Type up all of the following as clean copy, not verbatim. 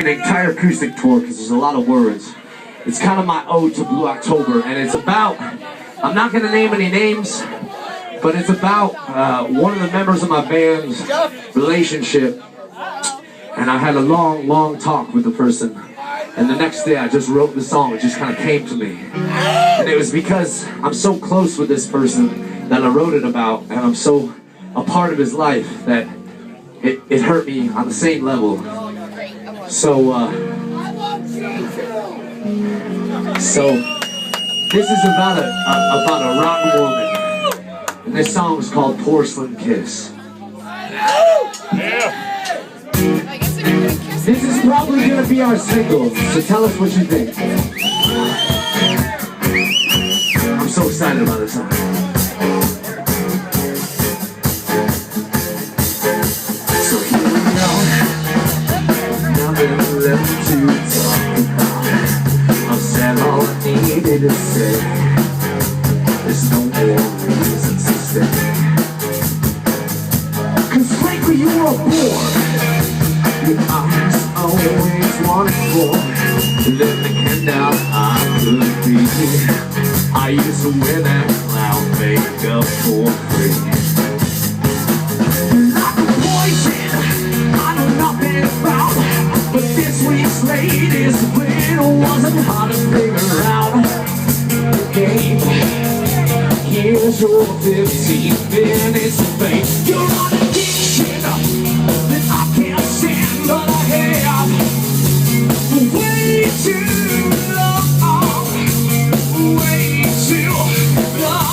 An entire acoustic tour because there's a lot of words. It's kind of my ode to Blue October, and it's about, I'm not going to name any names, but it's about one of the members of my band's relationship. And I had a long talk with the person, and the next day I just wrote the song. It just kind of came to me, and it was because I'm so close with this person that I wrote it about, and I'm so a part of his life that it hurt me on the same level. So this is about a rotten woman, and this song is called "Porcelain Kiss." This is probably gonna be our single, so tell us what you think. I'm so excited about this song. So here we go. Nothing left to talk about. I've said all I needed to say. There's no more reasons to stay. 'Cause frankly you were born. Your eyes always wanted more than the handout I could be. I used to wear that clown makeup for free. Like a poison I know nothing about, but this week's latest riddle wasn't hard to figure out. Okay, here's your 15 minutes of fame. You're on addiction that I can't stand, but I have way too long, way too long.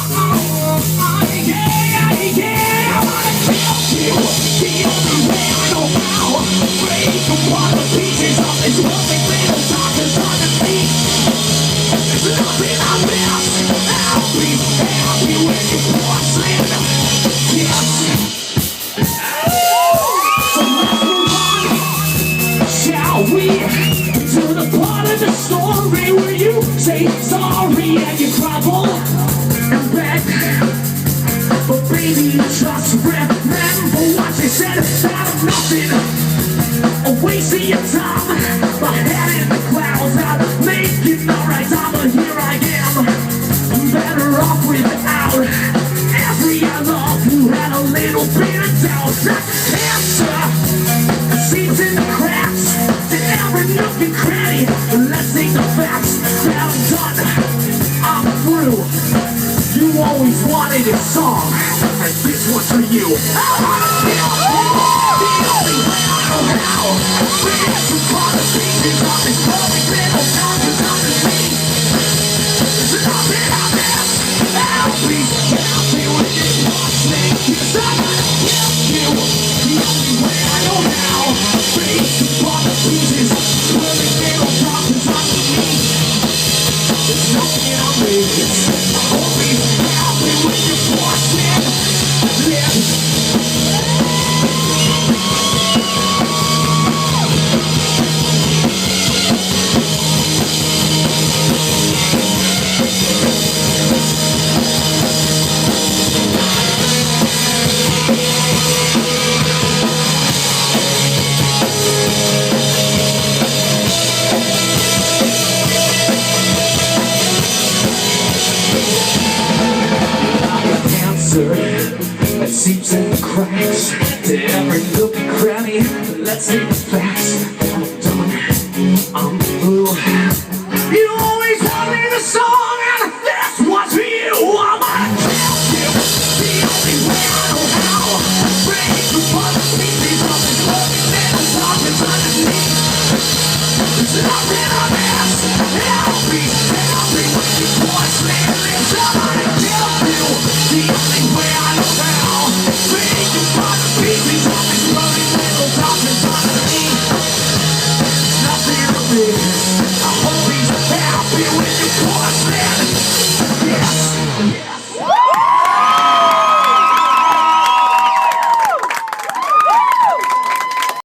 Yeah, I wanna kill you, the only way I know how. Break apart the pieces of this world, make little darkness underneath. There's nothing I miss. I'll be happy when you porcelain. Yes. We to the part of the story where you say sorry and you grovel and beg. But baby, just remember what you said about nothing. A waste of your time. My head in the clouds, I'm making the right time, but here I am. I'm better off without every I love who had a little bit of doubt. That cancer seeps in the cracks. Every nook and cranny, let's take the facts. Now I'm done, I'm through. You always wanted a song, and this one's for you. I wanna kill you, the only way I know how. Bring some part of pieces of this perfect little darkness underneath. There's nothing I miss. I'll be happy with this porcelain kiss. I wanna kill you, the only way I know how. Bring some part of pieces. Perfect little darkness underneath. There's nothing I miss. I'll be happy with your porcelain lips. That seeps in the cracks to every nook and cranny. Let's see the facts. I'm done, I'm through. You always wanted a song, and this one's for you. I'm gonna kill you, the only way I know how. Break apart the pieces of this loving little darkness underneath. There's nothing I miss. I'll be with you, porcelain lips.